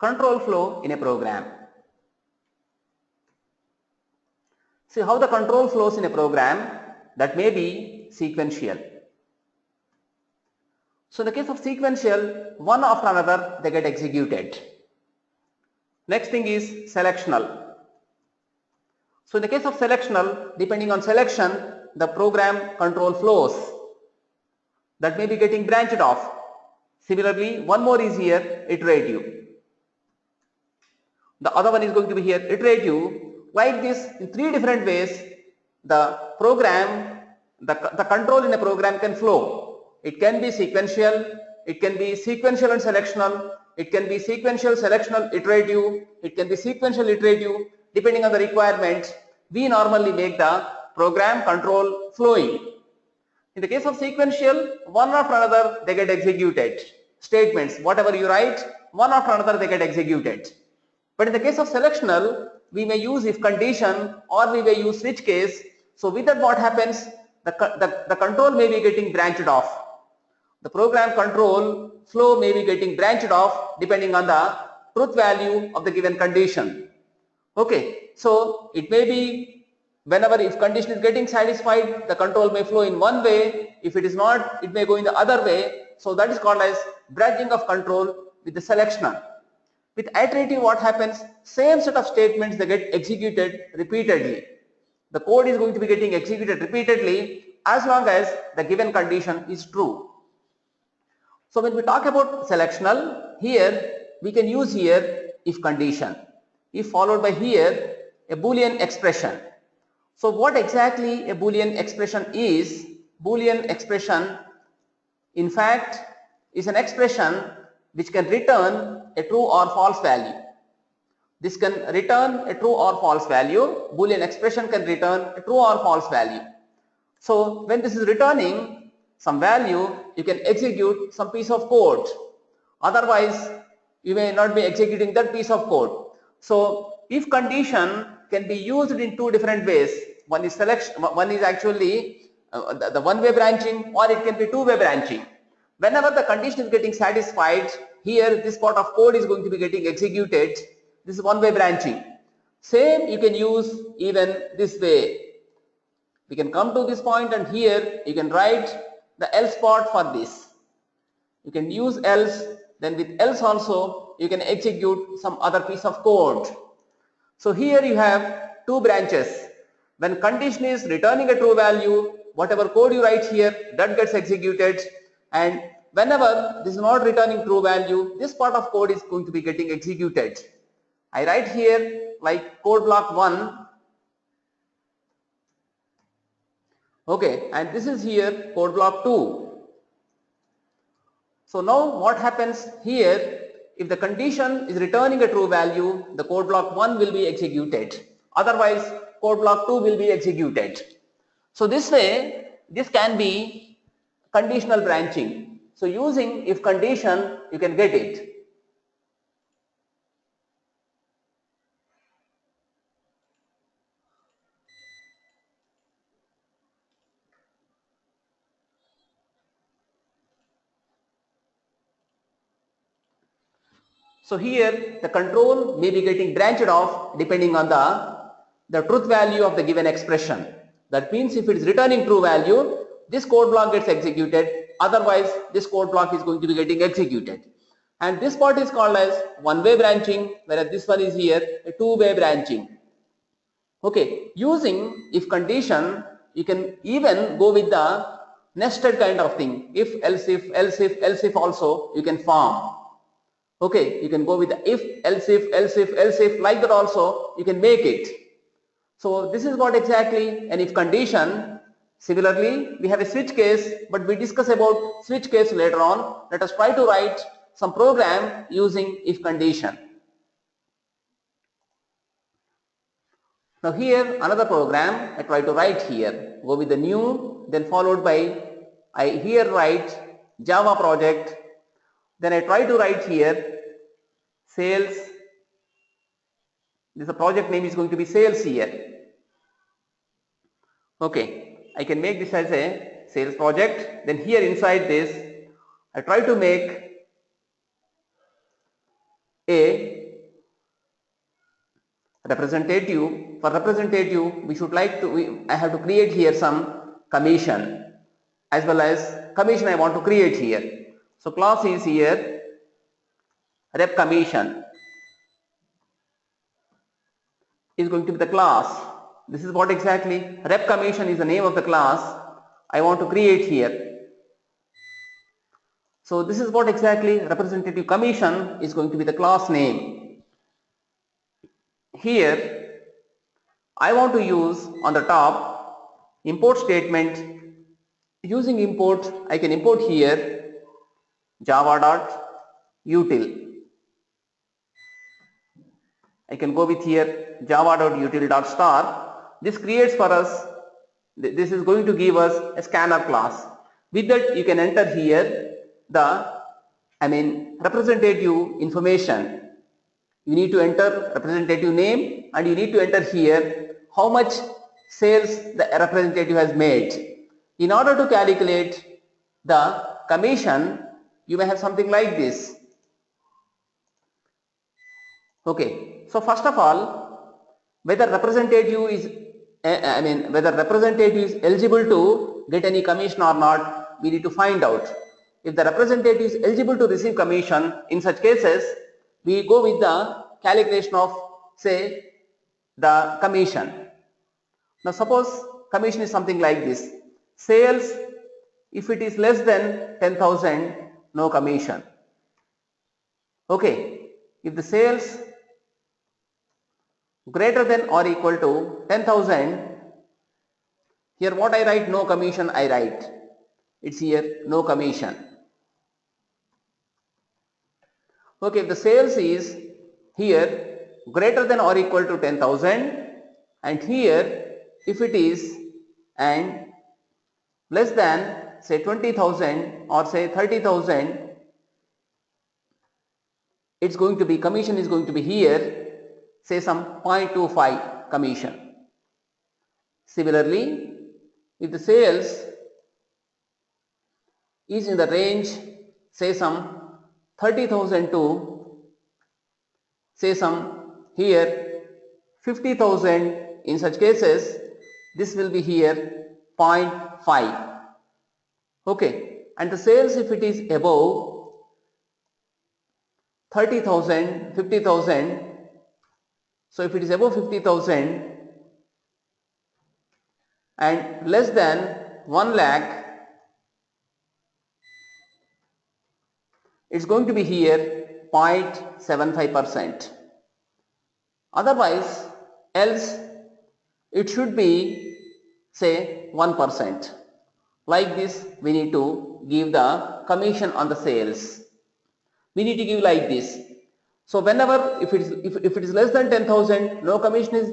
control flow in a program. See how the control flows in a program, that may be sequential. So in the case of sequential, one after another they get executed. Next thing is selectional. So in the case of selectional, depending on selection, the program control flows that may be getting branched off. Similarly, one more is here, iterative. The other one is going to be here, iterative. Like this, in three different ways, the program, the control in a program can flow. It can be sequential, it can be sequential and selectional, it can be sequential, selectional, iterative, it can be sequential, iterative. Depending on the requirements, we normally make the program control flowing. In the case of sequential, one after another they get executed. Statements, whatever you write, one after another they get executed. But in the case of selectional, we may use if condition or we may use switch case. So with that, what happens? The control may be getting branched off. The program control flow may be getting branched off depending on the truth value of the given condition. Okay, so it may be whenever if condition is getting satisfied, the control may flow in one way. If it is not, it may go in the other way. So that is called as branching of control with the selectional. With iterative, what happens? Same set of statements they get executed repeatedly. The code is going to be getting executed repeatedly as long as the given condition is true. So when we talk about selectional, here we can use here if condition, if followed by here a Boolean expression. So what exactly a Boolean expression is? Boolean expression in fact is an expression which can return a true or false value. This can return a true or false value. Boolean expression can return a true or false value. So when this is returning some value, you can execute some piece of code. Otherwise, you may not be executing that piece of code. So if condition can be used in two different ways. One is selection, one is actually the one-way branching, or it can be two-way branching. Whenever the condition is getting satisfied, here this part of code is going to be getting executed. This is one-way branching. Same you can use even this way. We can come to this point and here you can write the else part for this. You can use else, then with else also you can execute some other piece of code. So here you have two branches. When condition is returning a true value, whatever code you write here, that gets executed, and whenever this is not returning true value, this part of code is going to be getting executed. I write here like code block 1, okay, and this is here code block 2. So now what happens here? If the condition is returning a true value, the code block 1 will be executed. Otherwise, code block 2 will be executed. So this way, this can be conditional branching. So using if condition, you can get it. So here the control may be getting branched off depending on the truth value of the given expression. That means if it is returning true value, this code block gets executed. Otherwise, this code block is going to be getting executed. And this part is called as one-way branching, whereas this one is here a two-way branching. Okay, using if condition, you can even go with the nested kind of thing. If, else if, else if, else if also you can form. Okay, you can go with the if, else if, else if, else if, like that also you can make it. So this is what exactly an if condition. Similarly, we have a switch case, but we discuss about switch case later on. Let us try to write some program using if condition. Now here another program I try to write here. Go with the new, then followed by I here write Java project. Then I try to write here sales. This project name is going to be sales here. Okay, I can make this as a sales project. Then here inside this, I try to make a representative. For representative, we should like to, I have to create here some commission, as well as commission I want to create here. So class is here rep commission is going to be the class. This is what exactly rep commission is the name of the class I want to create here. So this is what exactly representative commission is going to be the class name. Here I want to use on the top import statement. Using import, I can import here java.util. I can go with here java.util.star. This creates for us, this is going to give us a scanner class. With that you can enter here the representative information. You need to enter representative name and you need to enter here how much sales the representative has made. In order to calculate the commission, you may have something like this. Okay, so first of all, whether representative is whether representative is eligible to get any commission or not, we need to find out. If the representative is eligible to receive commission, in such cases we go with the calculation of, say, the commission. Now suppose commission is something like this. Sales, if it is less than 10,000, no commission. Okay, if the sales greater than or equal to 10,000, here what I write, no commission I write. It's here no commission. Okay, if the sales is here greater than or equal to 10,000 and here if it is and less than, say, 20,000 or say 30,000, it's going to be, commission is going to be here, say, some 0.25 commission. Similarly, if the sales is in the range, say, some 30,000 to, say, some here 50,000, in such cases this will be here 0.5. Okay, and the sales, if it is above 30,000, 50,000, so if it is above 50,000 and less than 1 lakh, it's going to be here 0.75%. Otherwise, else it should be, say, 1%. Like this, we need to give the commission on the sales. We need to give like this. So whenever, if it is less than 10,000, no commission is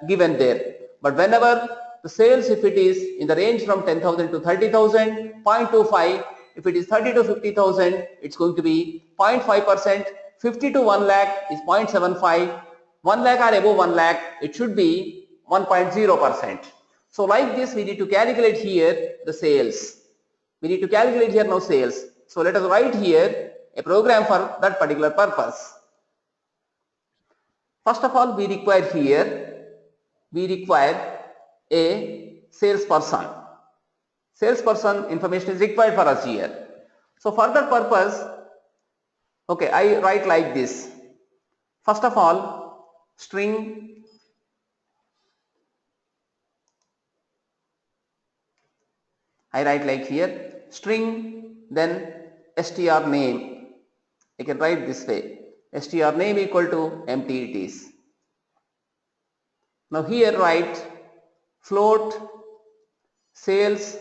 given there. But whenever the sales, if it is in the range from 10,000 to 30,000, 0.25. If it is 30 to 50,000, it's going to be 0.5%. 50 to 1 lakh is 0.75. 1 lakh or above 1 lakh, it should be 1.0%. So like this, we need to calculate here the sales. We need to calculate here now sales. So let us write here a program for that particular purpose. First of all, we require a salesperson. Salesperson information is required for us here. So for that purpose, okay, I write like this. First of all, string I write like here, string, then str name. I can write this way, str name equal to empty it is. Now here write float sales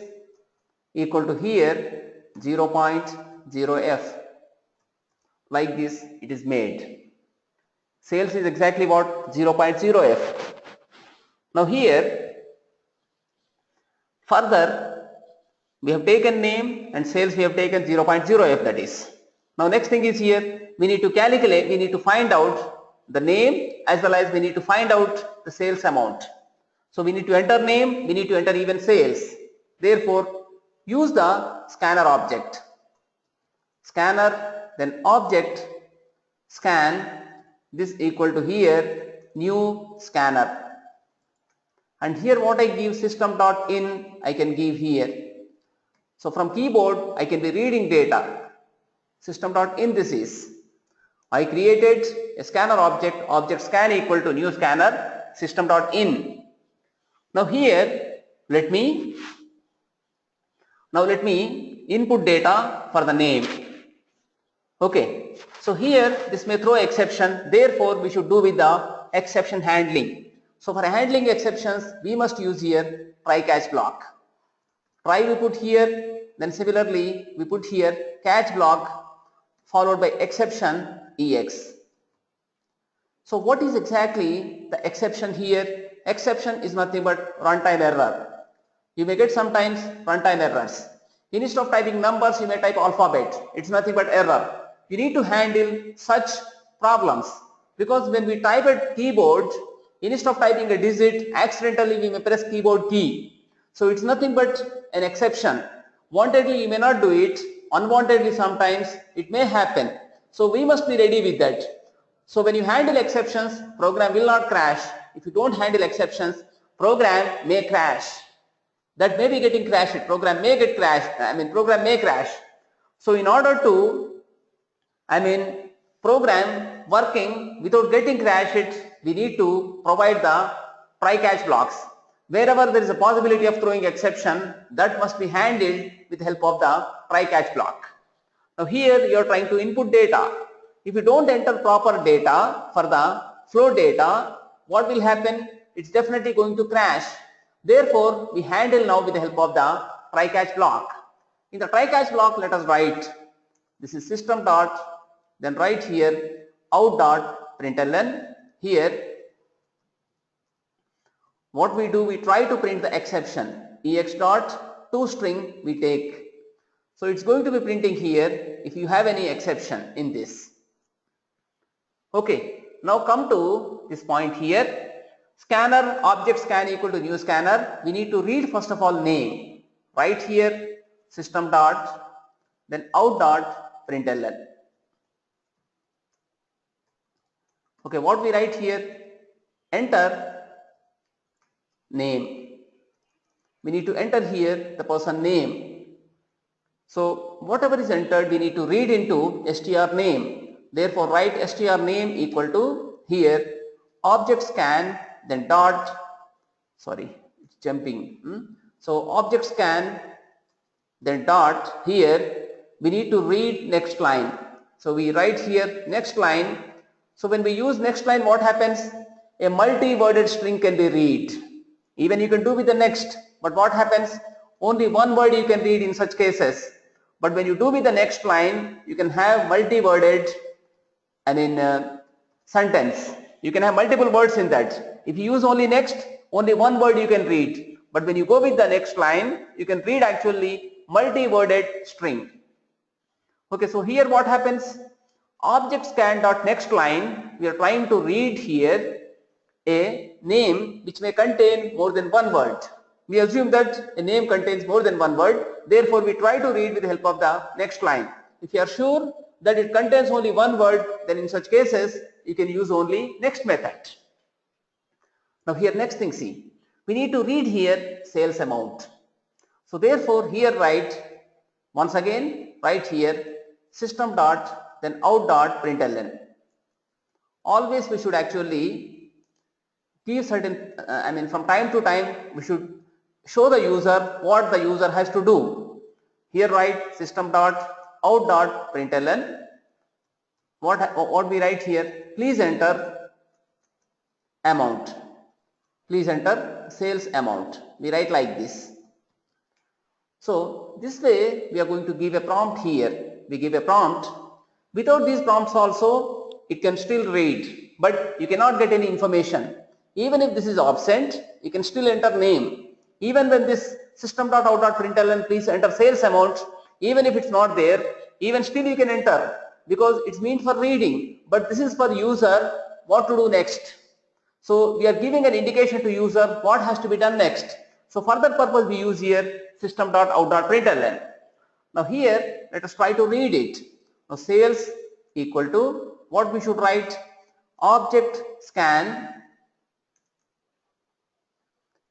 equal to here 0.0f. Like this it is made. Sales is exactly what? 0.0f. Now here further we have taken name and sales we have taken 0.0f, that is. Now next thing is here, we need to calculate, we need to find out the name as well as we need to find out the sales amount. So we need to enter name, we need to enter even sales. Therefore, use the scanner object. Scanner, then object, scan, this equal to here new scanner. And here what I give system.in I can give here. So from keyboard I can be reading data. System.in this is. I created a scanner object scan equal to new scanner system.in. Now here let me input data for the name. Okay, so here this may throw exception, therefore we should do with the exception handling. So for handling exceptions we must use here try catch block. Try we put here, then similarly we put here catch block followed by exception ex. So what is exactly the exception here? Exception is nothing but runtime error. You may get sometimes runtime errors. Instead of typing numbers, you may type alphabet. It's nothing but error. You need to handle such problems because when we type at keyboard, instead of typing a digit, accidentally we may press keyboard key. So it's nothing but an exception. Wantedly you may not do it, unwantedly sometimes it may happen. So we must be ready with that. So when you handle exceptions, program will not crash. If you don't handle exceptions, program may crash. That may be getting crashed. Program may get crashed. Program may crash. So in order to, program working without getting crashed, we need to provide the try catch blocks. Wherever there is a possibility of throwing exception, that must be handled with the help of the try catch block. Now here you are trying to input data. If you don't enter proper data for the flow data, what will happen? It's definitely going to crash. Therefore, we handle now with the help of the try catch block. In the try catch block, let us write, this is system dot, then write here out dot println. Here, what we do, we try to print the exception. Ex dot toString we take. So it's going to be printing here if you have any exception in this. Okay, now come to this point here. Scanner object scan equal to new scanner. We need to read first of all name. Right here system dot, then out dot println. Okay, what we write here? Enter name. We need to enter here the person name. So whatever is entered we need to read into str name. Therefore write str name equal to here object scan, then dot, sorry, it's jumping. So object scan, then dot, here we need to read next line. So we write here next line. So when we use next line, what happens? A multi-worded string can be read. Even you can do with the next, but what happens? Only one word you can read in such cases. But when you do with the next line, you can have multi-worded sentence. You can have multiple words in that. If you use only next, only one word you can read. But when you go with the next line, you can read actually multi-worded string. Okay, so here what happens? Object scan dot next line, we are trying to read here a name which may contain more than one word. We assume that a name contains more than one word. Therefore, we try to read with the help of the next line. If you are sure that it contains only one word, then in such cases, you can use only next method. Now here next thing, see, we need to read here sales amount. So therefore here write, once again write here system dot, then out dot println. Always we should actually give certain, from time to time we should show the user what the user has to do. Here write system dot out dot println. What we write here? Please enter amount. Please enter sales amount. We write like this. So this way we are going to give a prompt here. We give a prompt. Without these prompts also it can still read, but you cannot get any information. Even if this is absent, you can still enter name. Even when this system.out.println please enter sales amount, even if it's not there, even still you can enter because it's meant for reading, but this is for user what to do next. So we are giving an indication to user what has to be done next. So for that purpose we use here system.out.println. Now here let us try to read it. Now sales equal to what we should write? Object scan,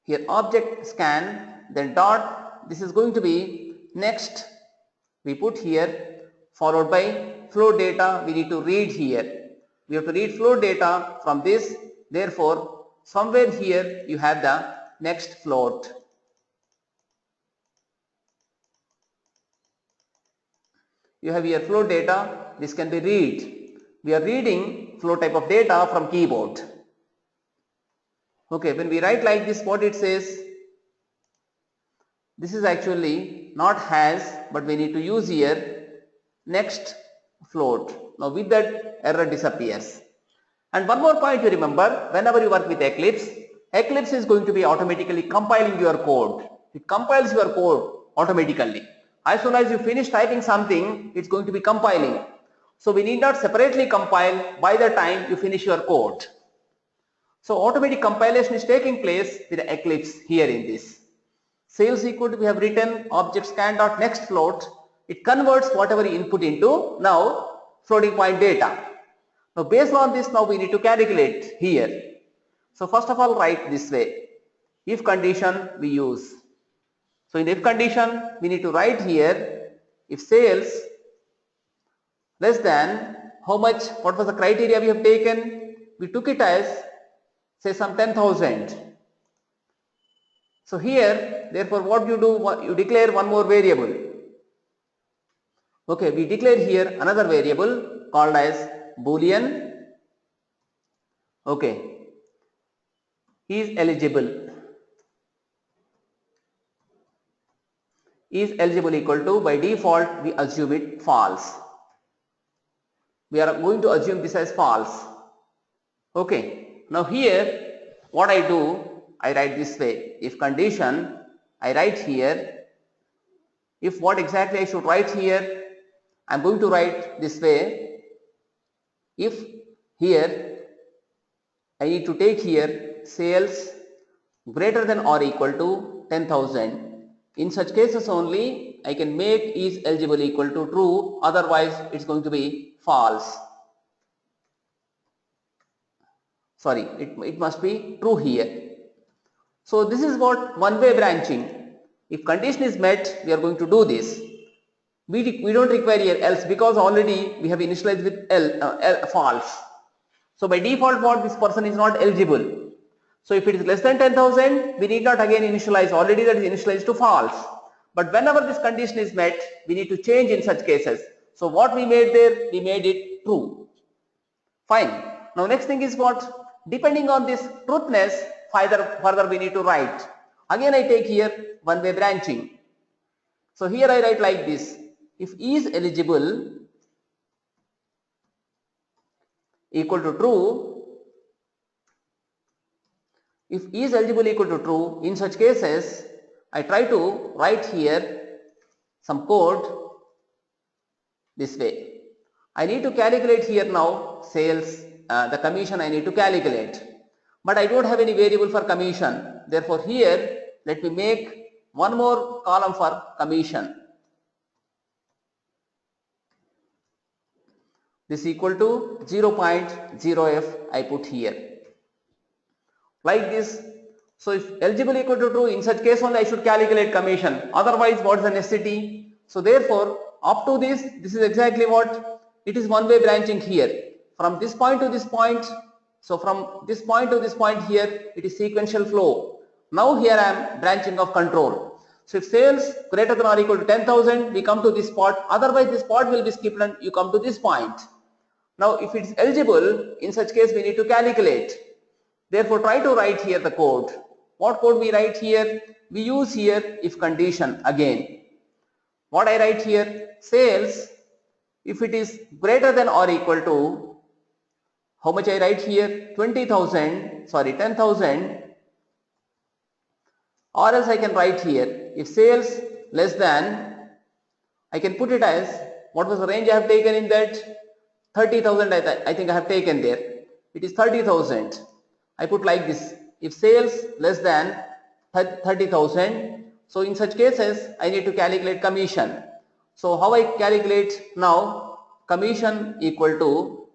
here object scan, then dot, this is going to be next, we put here, followed by float data, we need to read here. We have to read float data from this, therefore somewhere here you have the next float. You have here float data, this can be read. We are reading float type of data from keyboard. Okay, when we write like this, what it says, this is actually not has, but we need to use here next float. Now with that, error disappears. And one more point you remember, whenever you work with Eclipse, Eclipse is going to be automatically compiling your code. It compiles your code automatically. As soon as you finish typing something, it's going to be compiling. So we need not separately compile by the time you finish your code. So automatic compilation is taking place with the Eclipse here in this. Sales equal to, we have written object scan dot next float. It converts whatever you input into now floating point data. Now based on this, now we need to calculate here. So first of all, write this way. If condition we use. So in the if condition, we need to write here, if sales less than how much, what was the criteria we have taken? We took it as say some 10,000. So here, therefore what you do, you declare one more variable. Okay, we declare here another variable called as boolean. Okay, is eligible. Is eligible equal to, by default we assume it false. We are going to assume this as false. Okay, now here what I do, I write this way. If condition, I write here, if what exactly I should write here, I am going to write this way. If here I need to take here sales greater than or equal to 10,000. In such cases only I can make is eligible equal to true, otherwise it's going to be false. Sorry, it must be true here. So this is what one-way branching. If condition is met, we are going to do this. We don't require here else, because already we have initialized with false. So by default what, this person is not eligible. So if it is less than 10,000, we need not again initialize, already that is initialized to false. But whenever this condition is met, we need to change in such cases. So what we made there, we made it true. Fine. Now next thing is what? Depending on this truthness, further we need to write. Again I take here one-way branching. So here I write like this. If is eligible equal to true, if is eligible equal to true, in such cases I try to write here some code this way. I need to calculate here now sales, the commission I need to calculate, but I don't have any variable for commission. Therefore here let me make one more column for commission. This equal to 0.0f I put here. Like this. So if eligible equal to true, in such case only I should calculate commission, otherwise what is the necessity? So therefore up to this is exactly what, it is one-way branching here. From this point to this point, so from this point to this point here, it is sequential flow. Now here I am branching of control. So if sales greater than or equal to 10,000, we come to this spot, otherwise this spot will be skipped and you come to this point. Now if it is eligible, in such case we need to calculate. Therefore try to write here the code. What code we write here? We use here if condition again. What I write here? Sales, if it is greater than or equal to, how much I write here? 10,000, or else I can write here, if sales less than, I can put it as, what was the range I have taken in that? 30,000 I think I have taken there. It is 30,000. I put like this, if sales less than 30,000, so in such cases I need to calculate commission. So how I calculate now? Commission equal to,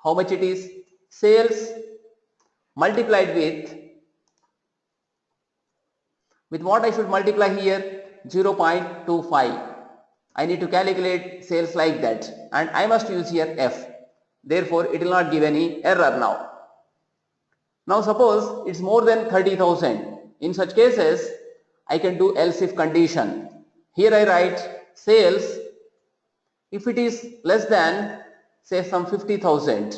how much it is? Sales multiplied with With what I should multiply here? 0.25. I need to calculate sales like that, and I must use here F. Therefore, it will not give any error now. Now suppose it's more than 30,000. In such cases, I can do else if condition. Here I write sales if it is less than say some 50,000.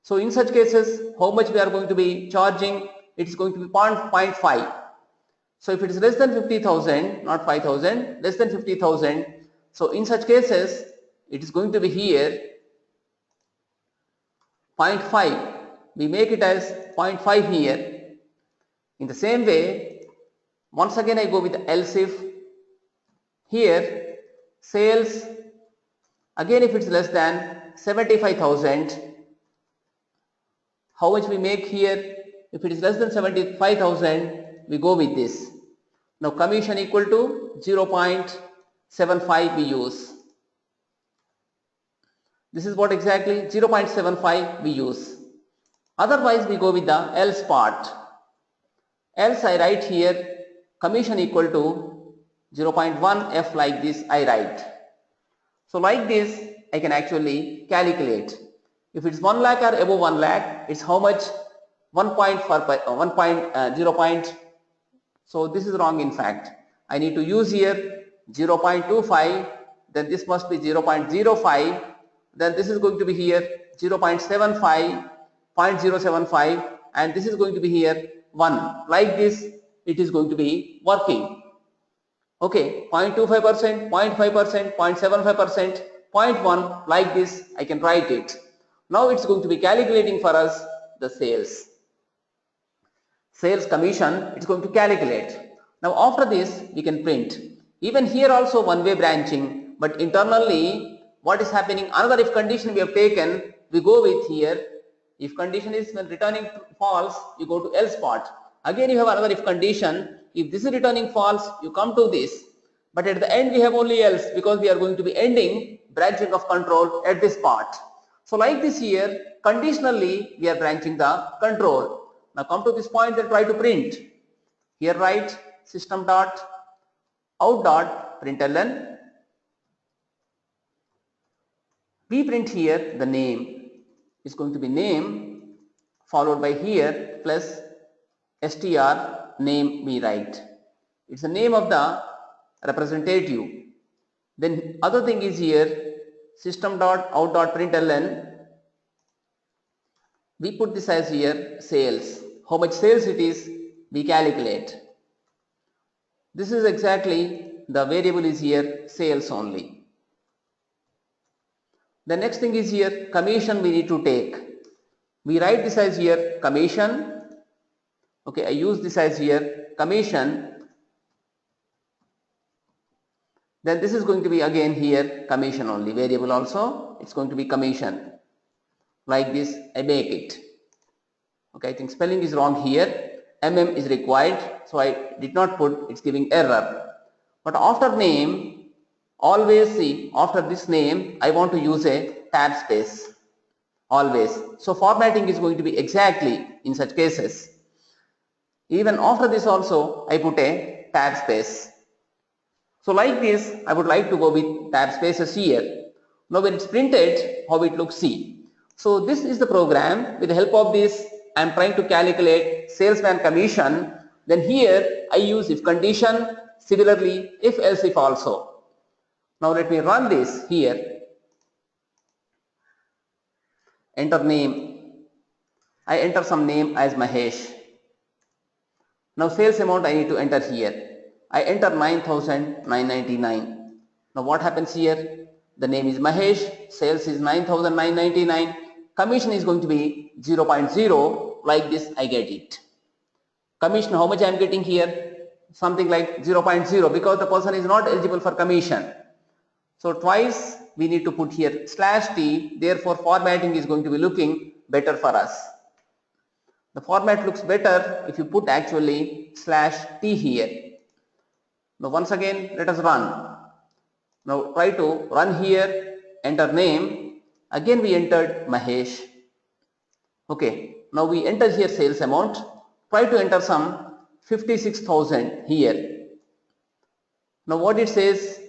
So in such cases, how much we are going to be charging? It is going to be 0.5. So if it is less than 50,000, not 5,000, less than 50,000. So in such cases, it is going to be here 0.5. We make it as 0.5 here. In the same way, once again I go with else if. Here sales, again if it's less than 75,000, how much we make here? If it is less than 75,000, we go with this. Now commission equal to 0.75 we use. This is what exactly? 0.75 we use. Otherwise we go with the else part. Else I write here commission equal to 0.1 F, like this I write. So like this I can actually calculate. If it's 1 lakh or above 1 lakh, it's how much? 1.0. So this is wrong in fact. I need to use here 0.25, then this must be 0.05, then this is going to be here 0.75, 0.075, and this is going to be here 1. Like this it is going to be working. Okay, 0.25%, 0.5%, 0.75%, 0.1, like this I can write it. Now it's going to be calculating for us the sales. Sales commission, it's going to calculate. Now after this we can print. Even here also one-way branching, but internally what is happening? Another if condition we have taken, we go with here. If condition is when returning false, you go to else part. Again you have another if condition. If this is returning false, you come to this. But at the end we have only else, because we are going to be ending branching of control at this part. So like this here, conditionally we are branching the control. Now come to this point and try to print. Here write system dot out dot println. We print here the name. It's going to be name followed by here plus str name we write. It's the name of the representative. Then other thing is here system dot out dot println. We put this as here sales. How much sales it is, we calculate. This is exactly the variable is here sales only. The next thing is here commission we need to take. We write this as here commission. Okay, I use this as here commission. Then this is going to be again here commission only, variable also, it's going to be commission. Like this I make it. Okay, I think spelling is wrong here. MM is required, so I did not put, it's giving error. But after name, always see after this name I want to use a tab space. Always. So formatting is going to be exactly in such cases. Even after this also I put a tab space. So like this I would like to go with tab spaces here. Now when it's printed, how it looks, see. So this is the program. With the help of this I am trying to calculate salesman commission. Then here I use if condition, similarly if else if also. Now let me run this here. Enter name. I enter some name as Mahesh. Now sales amount I need to enter here. I enter 9,999. Now what happens here? The name is Mahesh, sales is 9,999, commission is going to be 0.0, like this I get it. Commission, how much I am getting here? Something like 0.0, because the person is not eligible for commission. So twice we need to put here /t, therefore formatting is going to be looking better for us. The format looks better if you put actually /t here. Now once again let us run. Now try to run here, enter name, again we entered Mahesh. Okay, now we enter here sales amount, try to enter some 56,000 here. Now what it says,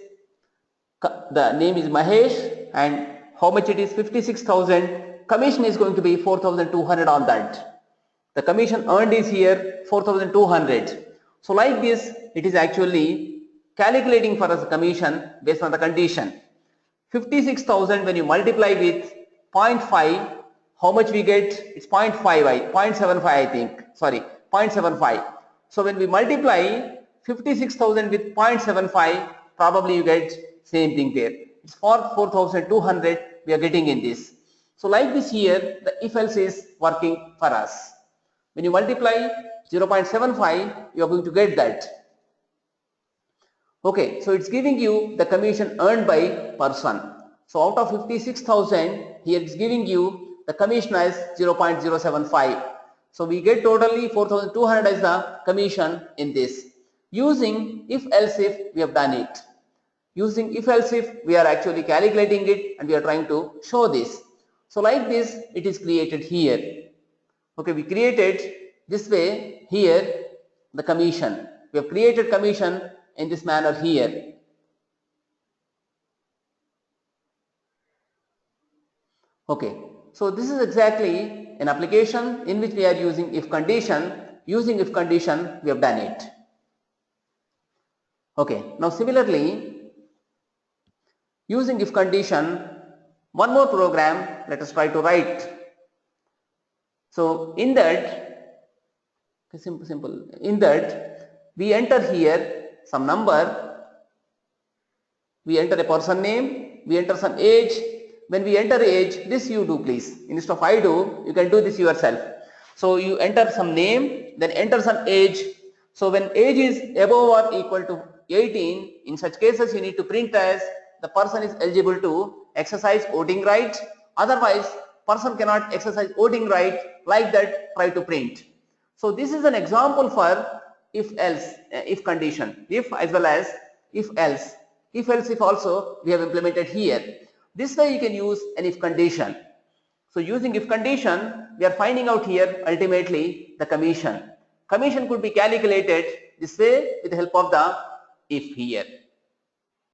the name is Mahesh and how much it is? 56,000. Commission is going to be 4,200 on that. The commission earned is here 4,200. So like this, it is actually calculating for us the commission based on the condition. 56,000 when you multiply with 0.5, how much we get? It's 0.75 I think, sorry, 0.75. So when we multiply 56,000 with 0.75, probably you get same thing there. It's for 4,200 we are getting in this. So like this here, the if else is working for us. When you multiply 0.75, you are going to get that. Okay, so it's giving you the commission earned by person. So out of 56,000, here it's giving you the commission as 0.075. So we get totally 4,200 as the commission in this. Using if else if we have done it. Using if else if we are actually calculating it and we are trying to show this. So like this it is created here. Okay, we created this way here the commission. We have created commission in this manner here. Okay, so this is exactly an application in which we are using if condition. Using if condition we have done it. Okay, now similarly using if condition, one more program let us try to write. So in that, simple, in that we enter here some number, we enter a person name, we enter some age. When we enter age, this you do please, instead of I do, you can do this yourself. So you enter some name, then enter some age. So when age is above or equal to 18, in such cases you need to print as the person is eligible to exercise voting right, otherwise person cannot exercise voting right, like that try to print. So this is an example for if else, if condition, if as well as if else. If else if also we have implemented here. This way you can use an if condition. So using if condition, we are finding out here ultimately the commission. Commission could be calculated this way with the help of the if here.